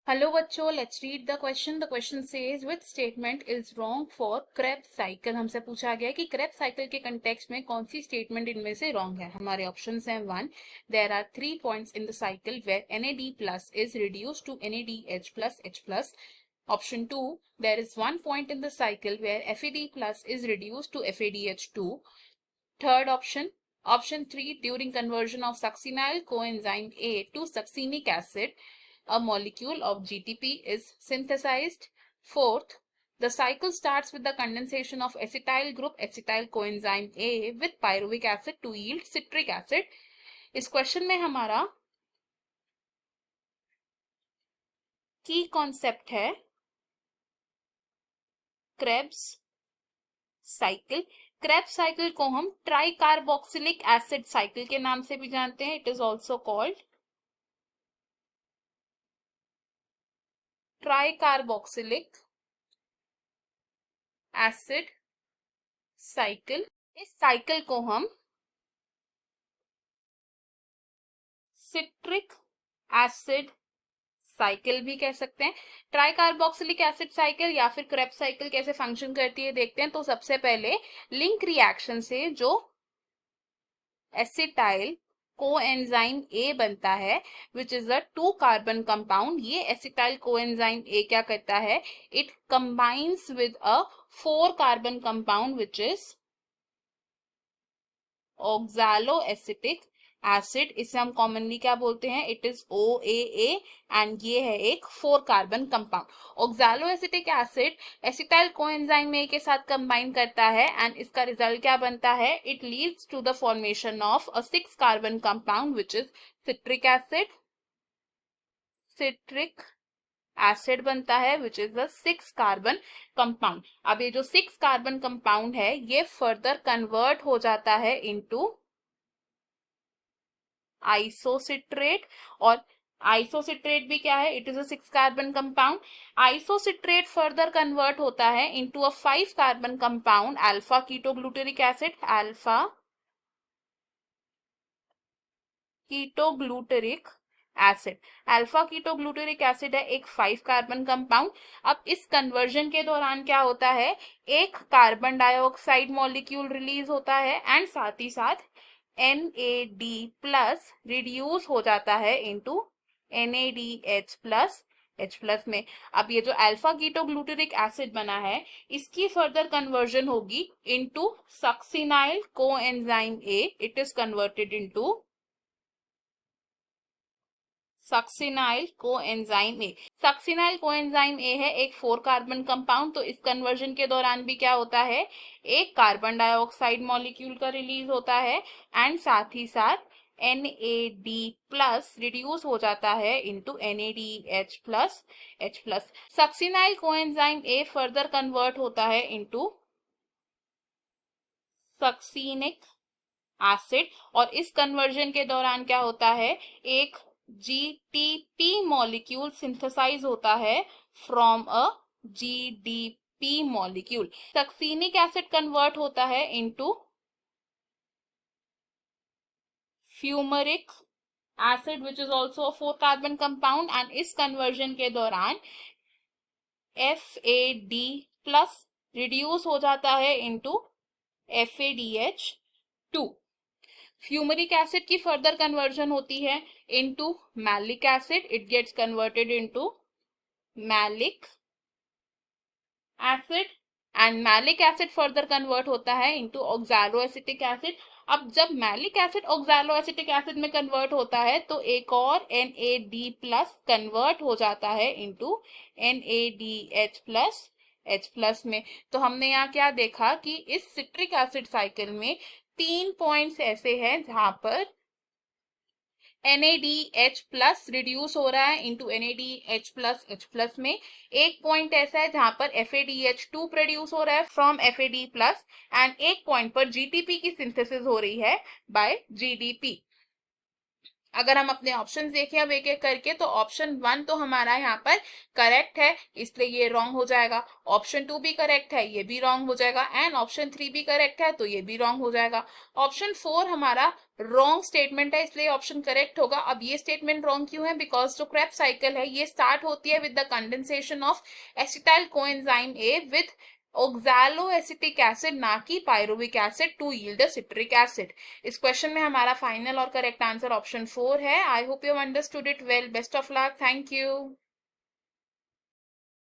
Hello बच्चों, let's read the question. The question says which statement is wrong for Krebs cycle. हमसे पूछा गया कि Krebs cycle के context में कौन सी statement इनमें से wrong है. हमारे options हैं 1. There are 3 points in the cycle where NAD plus is reduced to NADH plus H plus. Option 2. There is 1 point in the cycle where FAD plus is reduced to FADH2. Third option. Option 3. During conversion of succinyl coenzyme A to succinic acid, a molecule of GTP is synthesized. Fourth, the cycle starts with the condensation of acetyl group acetyl coenzyme A with pyruvic acid to yield citric acid. इस question में हमारा की concept है Krebs cycle. Krebs cycle को हम try carboxylic acid cycle के नाम से भी जानते हैं. It is also called try carboxylic acid cycle. इस साइकिल को हम सिट्रिक एसिड साइकिल भी कह सकते हैं. ट्राई कार्बोक्सिलिक एसिड साइकिल या फिर क्रेब्स साइकिल कैसे फंक्शन करती है देखते हैं. तो सबसे पहले लिंक रिएक्शन से जो एसिटाइल कोएंजाइम ए बनता है which is a 2 carbon compound. ये एसिटाइल कोएंजाइम ए क्या करता है, it combines with a 4 carbon compound which is oxaloacetic acid. इसे हम कॉमनली क्या बोलते हैं, इट इज OAA एंड ये है एक 4 carbon compound. Oxaloacetic acid acetyl coenzyme ए के साथ कंबाइन करता है एंड इसका रिजल्ट क्या बनता है, it leads to the formation of a 6 carbon compound which is citric acid. Citric acid बनता है which is the 6 carbon compound. अब ये जो 6 कार्बन कंपाउंड है ये फर्दर कन्वर्ट हो जाता है इनटू आइसोसिट्रेट. और आइसोसिट्रेट भी क्या है, it is a 6 carbon compound. Isocitrate further convert होता है into a 5 carbon compound alpha ketoglutaric acid. Alpha ketoglutaric acid. Alpha ketoglutaric acid है एक 5 कार्बन कंपाउंड. अब इस कन्वर्जन के दौरान क्या होता है, एक कार्बन डाइऑक्साइड मॉलिक्यूल रिलीज होता है एंड साथ ही साथ NAD प्लस रिड्यूस हो जाता है into NADH plus H plus में. अब ये जो अल्फा कीटोग्लूटेरिक एसिड बना है इसकी फर्दर कन्वर्जन होगी into succinyl coenzyme A. It is converted into succinyl coenzyme A. Succinyl coenzyme A है एक 4 कार्बन कंपाउंड. तो इस कन्वर्जन के दौरान भी क्या होता है, एक कार्बन डाइऑक्साइड मॉलिक्यूल का रिलीज होता है एंड साथ ही साथ NAD प्लस रिड्यूस हो जाता है into NADH plus H plus. Succinyl coenzyme A further convert होता है इनटू सक्सिनिक एसिड. और इस कन्वर्जन के दौरान क्या होता है, एक GTP मॉलिक्यूल सिंथेसाइज होता है from a GDP molecule. Succinic acid convert होता है into fumaric acid which is also a 4 carbon compound and इस कन्वर्जन के दौरान FAD प्लस रिड्यूस हो जाता है इनटू FADH2. फ्यूमरिक एसिड की फर्दर कन्वर्जन होती है into malic acid. It gets converted into malic acid and malic acid further convert होता है इनटू ऑक्सैलोएसिटिक एसिड. अब जब मैलिक एसिड ऑक्सैलोएसिटिक एसिड में कन्वर्ट होता है तो एक और NAD प्लस कन्वर्ट हो जाता है into NADH plus H plus में. तो हमने यहाँ क्या देखा कि इस सिट्रिक एसिड साइकिल में 3 पॉइंट्स ऐसे हैं जहां पर NADH प्लस रिड्यूस हो रहा है into NADH plus H plus में. एक पॉइंट ऐसा है जहां पर FADH2 प्रोड्यूस हो रहा है फ्रॉम FAD प्लस एंड एक पॉइंट पर GTP की सिंथेसिस हो रही है बाय GDP. अगर हम अपने ऑप्शन देखें अब एक एक करके, तो ऑप्शन 1 तो हमारा यहाँ पर करेक्ट है, इसलिए ये रॉन्ग हो जाएगा। ऑप्शन 2 भी करेक्ट है, ये भी रॉन्ग हो जाएगा। एंड ऑप्शन 3 भी करेक्ट है, तो ये भी रॉन्ग हो जाएगा। ऑप्शन 4 हमारा रॉन्ग स्टेटमेंट है, इसलिए ऑप्शन करेक्ट होगा। अब ये स्टेटमेंट रॉन्ग क्यों है? बिकॉज जो क्रेब्स साइकिल है ये स्टार्ट होती है with the condensation of acetyl coenzyme A with oxaloacetic acid, ना कि pyruvic acid to yield citric acid. इस क्वेश्चन में हमारा फाइनल और करेक्ट आंसर ऑप्शन 4 है। I hope you understood it well. Best of luck. Thank you.